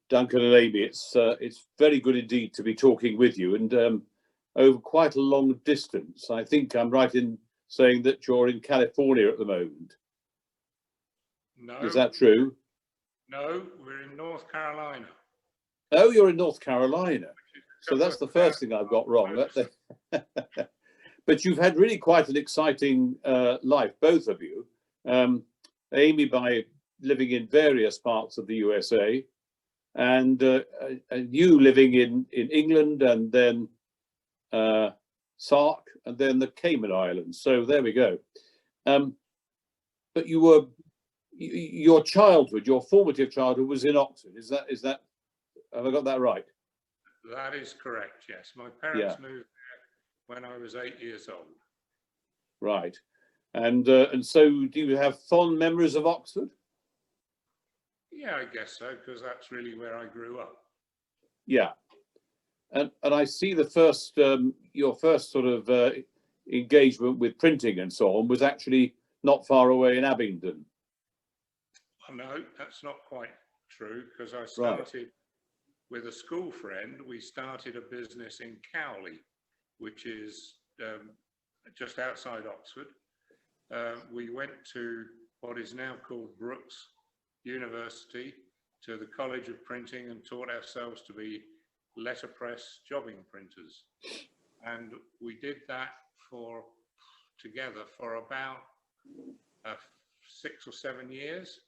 Duncan and Amy, it's very good indeed to be talking with you, and over quite a long distance. I think I'm right in saying that you're in California at the moment. No. Is that true? No, we're in North Carolina. Oh, you're in North Carolina. So that's the first thing I've got wrong. But you've had really quite an exciting life, both of you. Amy by living in various parts of the USA, and you living in England, and then Sark, and then the Cayman Islands. So there we go. But your childhood, your formative childhood, was in Oxford. Is that? Have I got that right? That is correct. Yes, my parents moved there when I was 8 years old. Right, and so do you have fond memories of Oxford? Yeah, I guess so, because that's really where I grew up. Yeah, and I see the first your first sort of engagement with printing and so on was actually not far away in Abingdon. Oh, no, that's not quite true, because I started with a school friend. We started a business in Cowley, which is just outside Oxford. We went to what is now called Brookes University, to the College of Printing, and taught ourselves to be letterpress jobbing printers. And we did that together for about 6 or 7 years.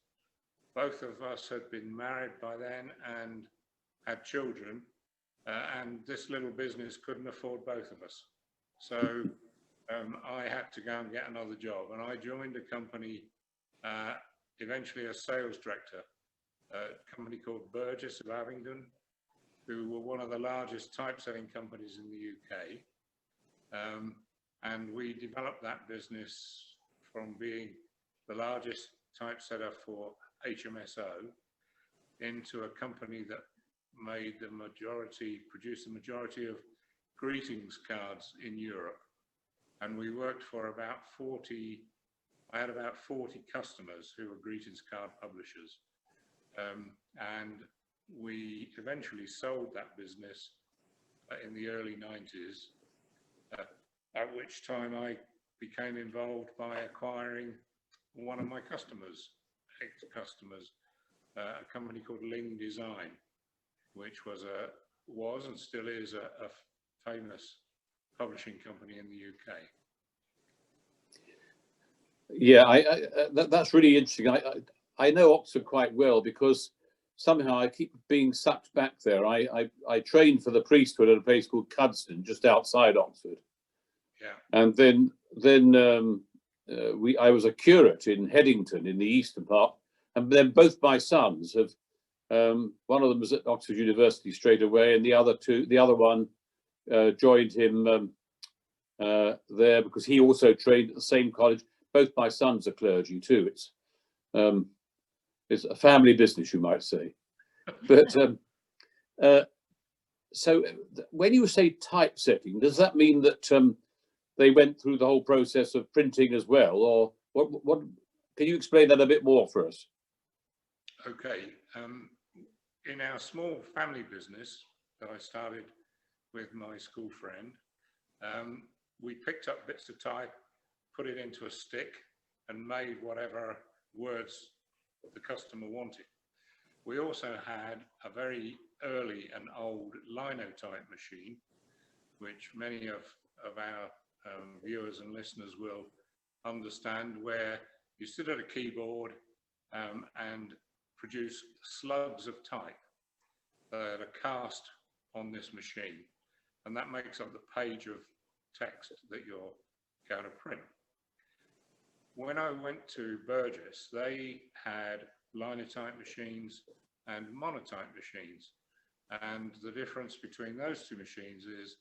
Both of us had been married by then and had children, and this little business couldn't afford both of us. So I had to go and get another job, and I joined a company, eventually a sales director, a company called Burgess of Abingdon, who were one of the largest typesetting companies in the UK. And we developed that business from being the largest typesetter for HMSO into a company that produced the majority of greetings cards in Europe. And we worked for about 40, I had about 40 customers who were greetings card publishers. And we eventually sold that business in the early 90s, at which time I became involved by acquiring one of my customers, ex-customers, a company called Ling Design, which was and still is a famous publishing company in the UK. Yeah, that's really interesting. I know Oxford quite well because somehow I keep being sucked back there. I trained for the priesthood at a place called Cuddesdon, just outside Oxford. Yeah. And then I was a curate in Headington in the eastern part, and then both my sons have. One of them was at Oxford University straight away, and the other one joined him there because he also trained at the same college. Both my sons are clergy too. It's a family business, you might say. But so when you say typesetting, does that mean that they went through the whole process of printing as well, or what? Can you explain that a bit more for us? Okay. In our small family business that I started with my school friend, we picked up bits of type, put it into a stick, and made whatever words the customer wanted. We also had a very early and old linotype machine, which many of our viewers and listeners will understand, where you sit at a keyboard and produce slugs of type that are cast on this machine, and that makes up the page of text that you're going to print. When I went to Burgess, they had linotype machines and monotype machines, and the difference between those two machines is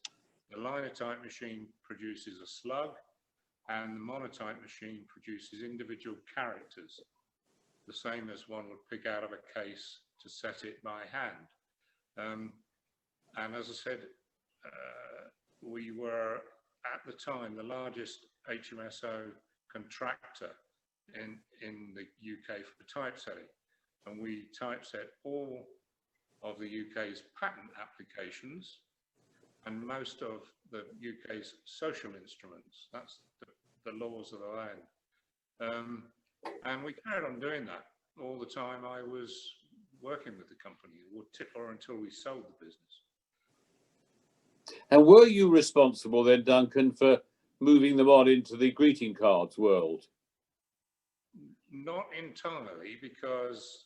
the linotype machine produces a slug and the monotype machine produces individual characters, the same as one would pick out of a case to set it by hand. And as I said, we were at the time the largest HMSO contractor in the UK for typesetting, and we typeset all of the UK's patent applications and most of the UK's social instruments. That's the laws of the land. And we carried on doing that all the time I was working with the company, or until we sold the business. And were you responsible then, Duncan, for moving them on into the greeting cards world? Not entirely, because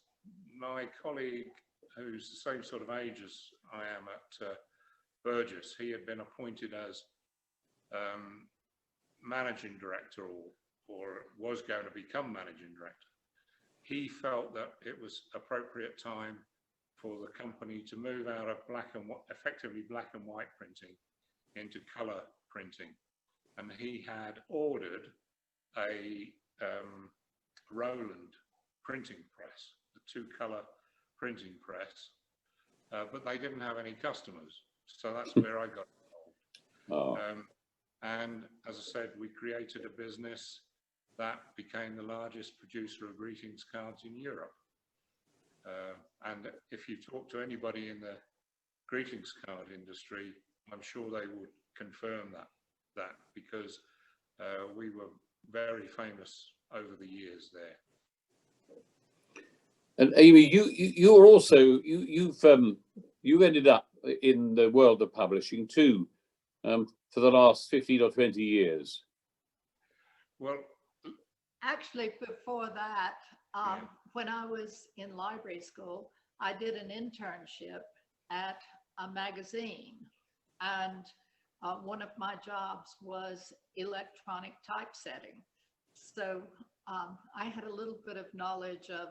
my colleague, who's the same sort of age as I am at Burgess, he had been appointed as managing director, or was going to become managing director. He felt that it was appropriate time for the company to move out of effectively black and white printing into colour printing. And he had ordered a Roland printing press, the 2-colour printing press, but they didn't have any customers. So that's where I got involved. Oh. And as I said, we created a business that became the largest producer of greetings cards in Europe. And if you talk to anybody in the greetings card industry, I'm sure they would confirm that because we were very famous over the years there. And Amy, you're also you've ended up in the world of publishing too, for the last 15 or 20 years. Well, actually, before that, when I was in library school, I did an internship at a magazine, and one of my jobs was electronic typesetting. So I had a little bit of knowledge of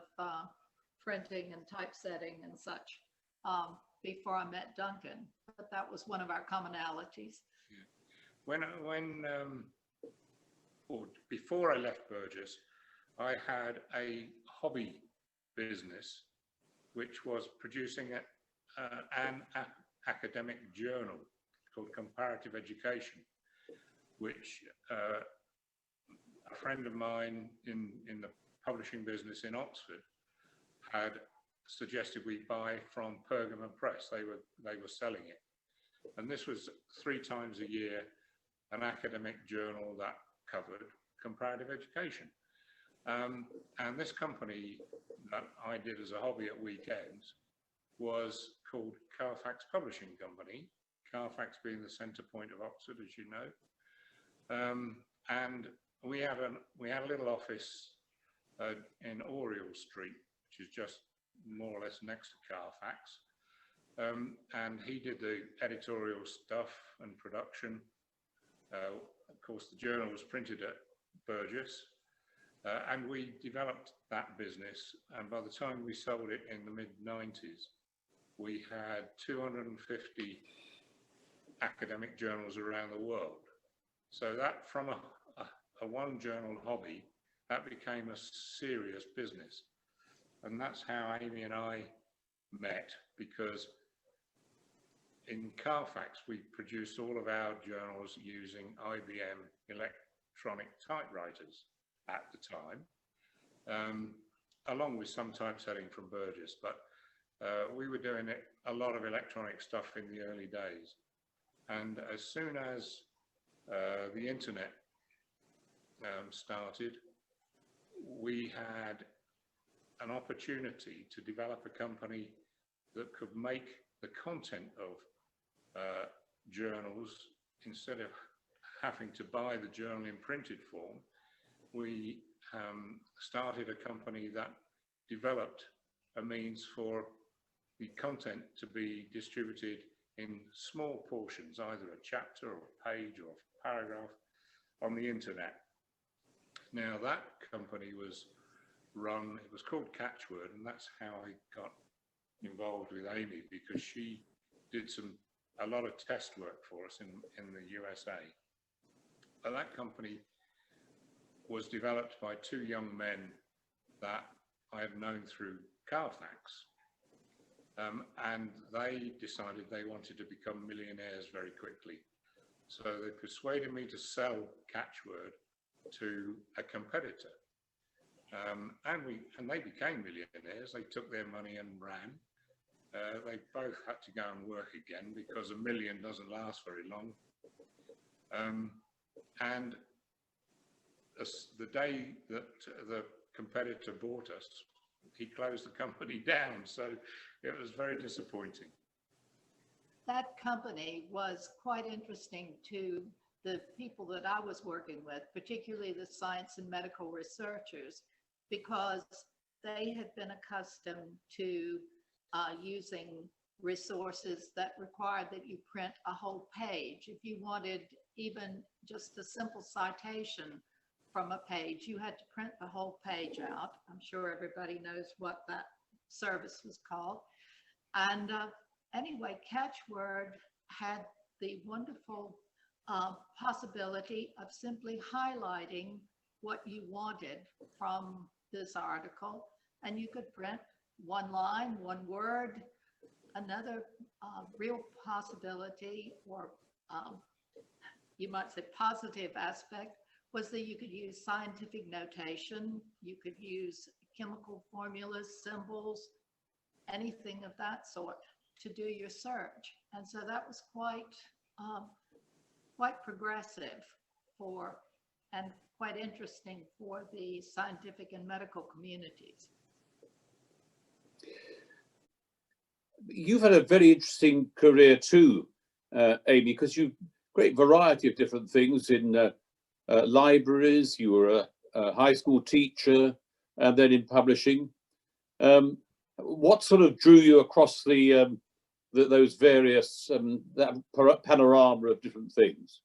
printing and typesetting and such before I met Duncan, but that was one of our commonalities. Yeah. Before I left Burgess, I had a hobby business which was producing an academic journal called Comparative Education, which a friend of mine in the publishing business in Oxford had suggested we buy from Pergamon Press. They were selling it, and this was 3 times a year an academic journal that covered comparative education. And this company that I did as a hobby at weekends was called Carfax Publishing Company, Carfax being the centre point of Oxford, as you know. And we had a little office in Oriel Street, which is just more or less next to Carfax. And he did the editorial stuff and production. Of course, the journal was printed at Burgess, and we developed that business. And by the time we sold it in the mid-90s, we had 250 academic journals around the world. So that, from a one journal hobby, that became a serious business. And that's how Amy and I met, because in Carfax, we produced all of our journals using IBM electronic typewriters at the time, along with some typesetting from Burgess. But we were doing a lot of electronic stuff in the early days. And as soon as the internet started, we had an opportunity to develop a company that could make the content of journals, instead of having to buy the journal in printed form. We started a company that developed a means for the content to be distributed in small portions, either a chapter or a page or a paragraph, on the internet. Now that company was run, it was called Catchword, and that's how I got involved with Amy, because she did a lot of test work for us in the USA. But that company was developed by 2 young men that I had known through Carfax. And they decided they wanted to become millionaires very quickly. So they persuaded me to sell Catchword to a competitor. And they became millionaires. They took their money and ran. They both had to go and work again because $1 million doesn't last very long. And the day that the competitor bought us, he closed the company down. So it was very disappointing. That company was quite interesting to the people that I was working with, particularly the science and medical researchers, because they had been accustomed to using resources that required that you print a whole page. If you wanted even just a simple citation from a page, you had to print the whole page out. I'm sure everybody knows what that service was called. And anyway, Catchword had the wonderful possibility of simply highlighting what you wanted from this article, and you could print one line, one word. Another real possibility, or you might say positive aspect, was that you could use scientific notation, you could use chemical formulas, symbols, anything of that sort to do your search. And so that was quite progressive for, and quite interesting for the scientific and medical communities. You've had a very interesting career too, Amy, because you've great variety of different things in libraries. You were a high school teacher, and then in publishing. What sort of drew you across those various that panorama of different things?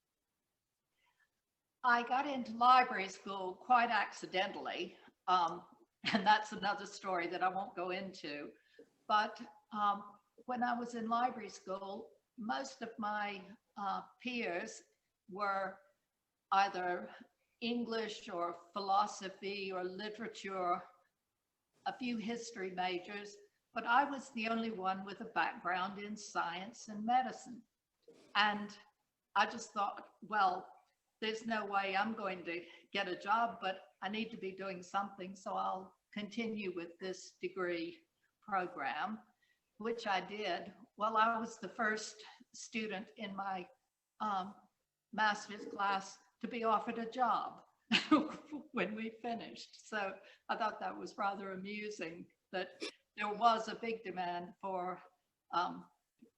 I got into library school quite accidentally, and that's another story that I won't go into. But when I was in library school, most of my peers were either English or philosophy or literature, a few history majors, but I was the only one with a background in science and medicine. And I just thought, well, there's no way I'm going to get a job, but I need to be doing something, so I'll continue with this degree program, which I did. Well, I was the first student in my master's class to be offered a job when we finished. So I thought that was rather amusing that there was a big demand for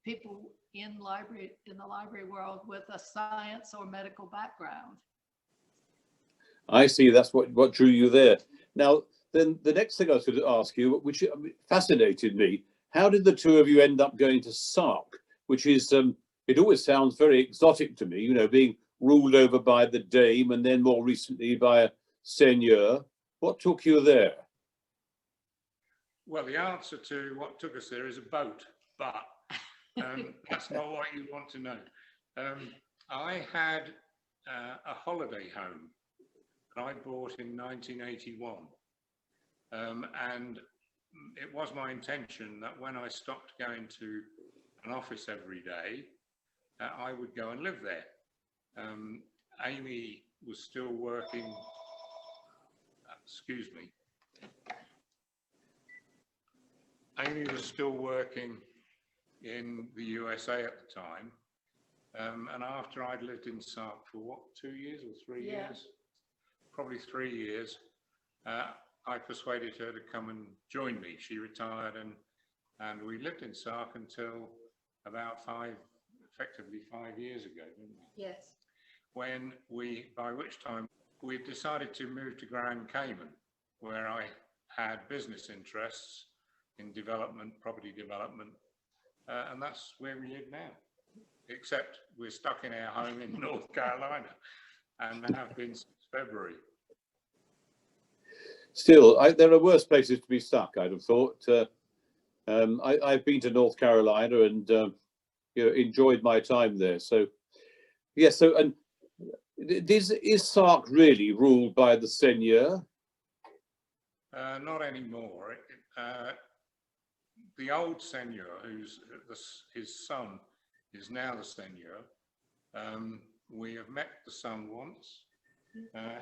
people in the library world with a science or medical background. I see. That's what drew you there. Now, then the next thing I was going to ask you, which fascinated me, how did the two of you end up going to Sark, which is, it always sounds very exotic to me, you know, being ruled over by the Dame and then more recently by a seigneur. What took you there? Well, the answer to what took us there is a boat, but that's not what you want to know. I had a holiday home that I bought in 1981. And it was my intention that when I stopped going to an office every day, I would go and live there. Amy was still working, excuse me. Amy was still working in the USA at the time. And after I'd lived in Sark for what, 2 years or 3 years? Probably 3 years. I persuaded her to come and join me. She retired and we lived in Sark until about effectively 5 years ago, didn't we? Yes. By which time we decided to move to Grand Cayman, where I had business interests in development, property development, and that's where we live now. Except we're stuck in our home in North Carolina and have been since February. Still, there are worse places to be stuck, I'd have thought. I've been to North Carolina and you know, enjoyed my time there. So, yeah, so, and is Sark really ruled by the seigneur? Not anymore. The old seigneur, his son, is now the seigneur. We have met the son once.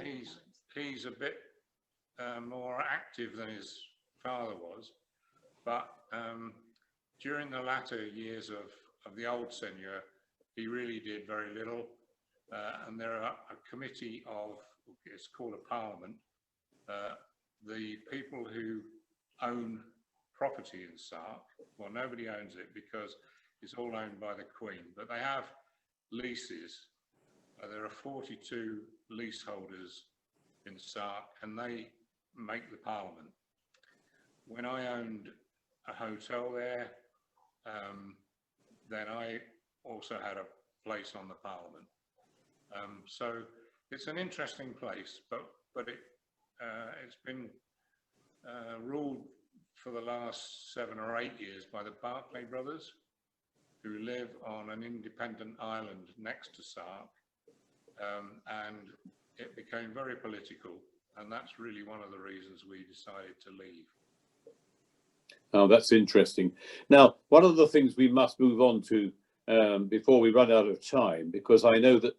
He's a bit more active than his father was, but during the latter years of the old seigneur, he really did very little. And there are a committee of, it's called a parliament, the people who own property in Sark. Well, nobody owns it because it's all owned by the Queen, but they have leases. There are 42 leaseholders in Sark, and they make the parliament. When I owned a hotel there, then I also had a place on the parliament. So it's an interesting place, but it's been ruled for the last 7 or 8 years by the Barclay brothers, who live on an independent island next to Sark, and it became very political, and that's really one of the reasons we decided to leave. Oh, that's interesting. Now, one of the things we must move on to before we run out of time, because I know that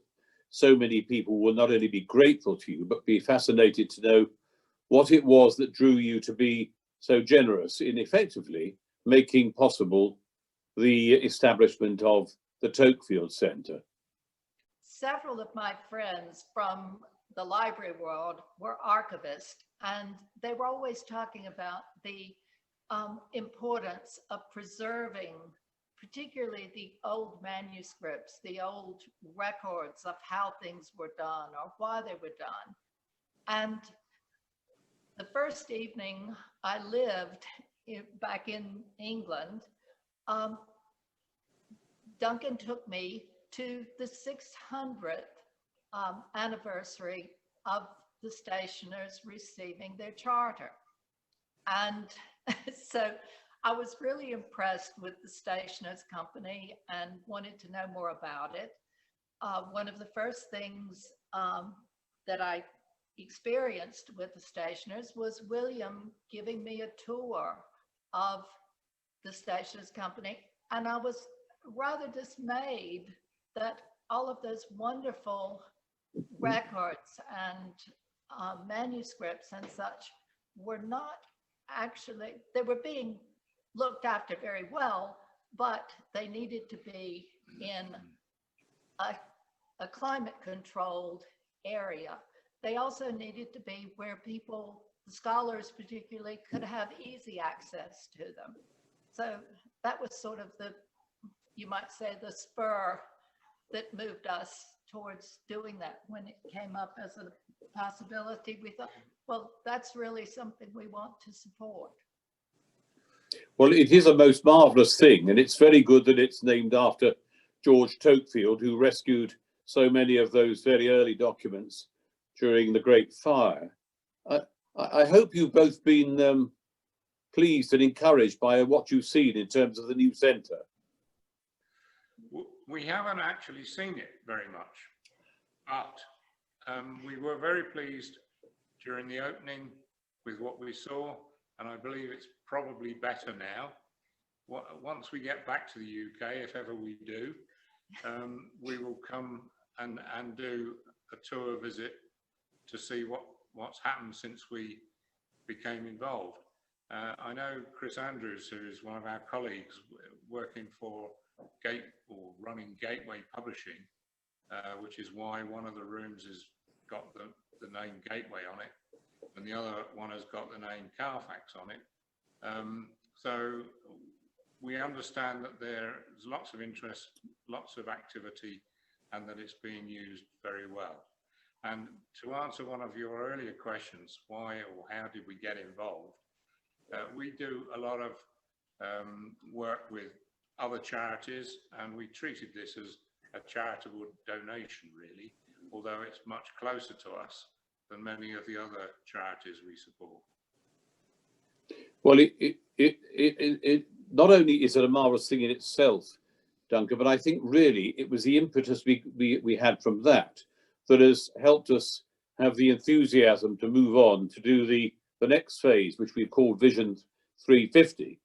so many people will not only be grateful to you, but be fascinated to know what it was that drew you to be so generous in effectively making possible the establishment of the Tokefield Centre. Several of my friends from the library world were archivists, and they were always talking about the importance of preserving particularly the old manuscripts, the old records of how things were done or why they were done. And the first evening I lived back in England, Duncan took me to the 600th anniversary of the stationers receiving their charter. And so I was really impressed with the Stationers Company and wanted to know more about it. One of the first things that I experienced with the Stationers was William giving me a tour of the Stationers Company, and I was rather dismayed that all of those wonderful records and manuscripts and such were not actually, they were being looked after very well, but they needed to be in a climate controlled area. They also needed to be where people, the scholars particularly, could have easy access to them. So that was sort of the, you might say, the spur that moved us towards doing that. When it came up as a possibility, we thought, well, that's really something we want to support. Well, it is a most marvellous thing, and it's very good that it's named after George Tokefield, who rescued so many of those very early documents during the Great Fire. I hope you've both been pleased and encouraged by what you've seen in terms of the new centre. We haven't actually seen it very much, but we were very pleased during the opening with what we saw, and I believe it's probably better now. Once we get back to the UK, if ever we do, we will come and do a tour visit to see what's happened since we became involved. I know Chris Andrews, who is one of our colleagues working for running Gateway Publishing, which is why one of the rooms has got the name Gateway on it, and the other one has got the name Carfax on it. So we understand that there's lots of interest, lots of activity, and that it's being used very well. And to answer one of your earlier questions, why or how did we get involved? We do a lot of work with other charities, and we treated this as a charitable donation, really, although it's much closer to us than many of the other charities we support. Well, it not only is it a marvellous thing in itself, Duncan, but I think really it was the impetus we had from that has helped us have the enthusiasm to move on to do the next phase, which we called Vision 350,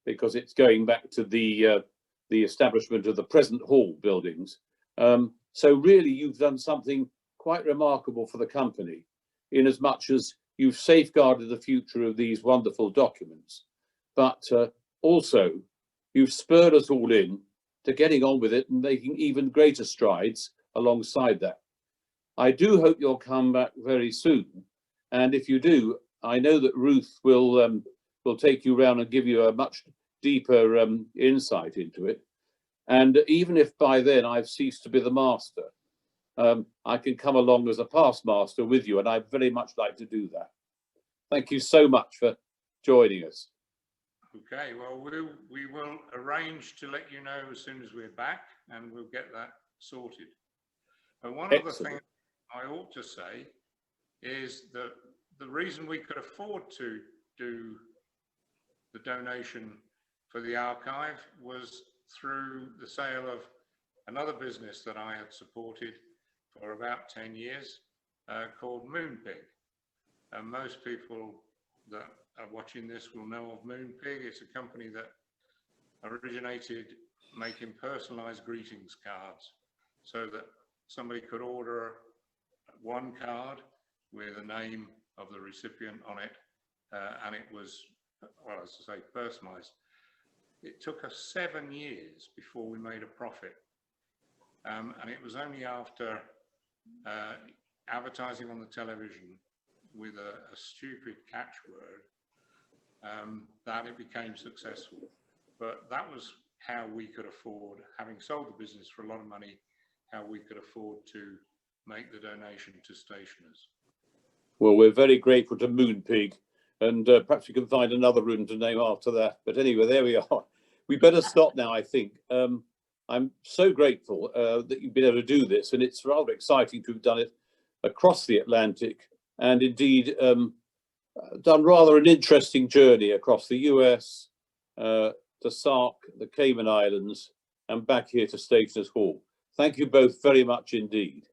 because it's going back to the establishment of the present hall buildings. So really, you've done something quite remarkable for the company, in as much as you've safeguarded the future of these wonderful documents. But also, you've spurred us all in to getting on with it and making even greater strides alongside that. I do hope you'll come back very soon. And if you do, I know that Ruth will take you around and give you a much deeper insight into it. And even if by then I've ceased to be the master, I can come along as a past master with you, and I'd very much like to do that. Thank you so much for joining us. Okay, well, we will arrange to let you know as soon as we're back, and we'll get that sorted. But one other thing I ought to say is that the reason we could afford to do the donation for the archive was through the sale of another business that I had supported for about 10 years called Moonpig. And most people that are watching this will know of Moonpig. It's a company that originated making personalized greetings cards so that somebody could order one card with the name of the recipient on it, and it was, well, as I say, personalized. It took us 7 years before we made a profit, and it was only after advertising on the television with a stupid catchword that it became successful. But that was how we could afford, having sold the business for a lot of money, how we could afford to make the donation to stationers. Well, we're very grateful to Moonpig, and perhaps we can find another room to name after that. But anyway, there we are. We better stop now, I think. I'm so grateful that you've been able to do this, and it's rather exciting to have done it across the Atlantic, and indeed done rather an interesting journey across the US, to Sark, the Cayman Islands, and back here to Stationers Hall. Thank you both very much indeed.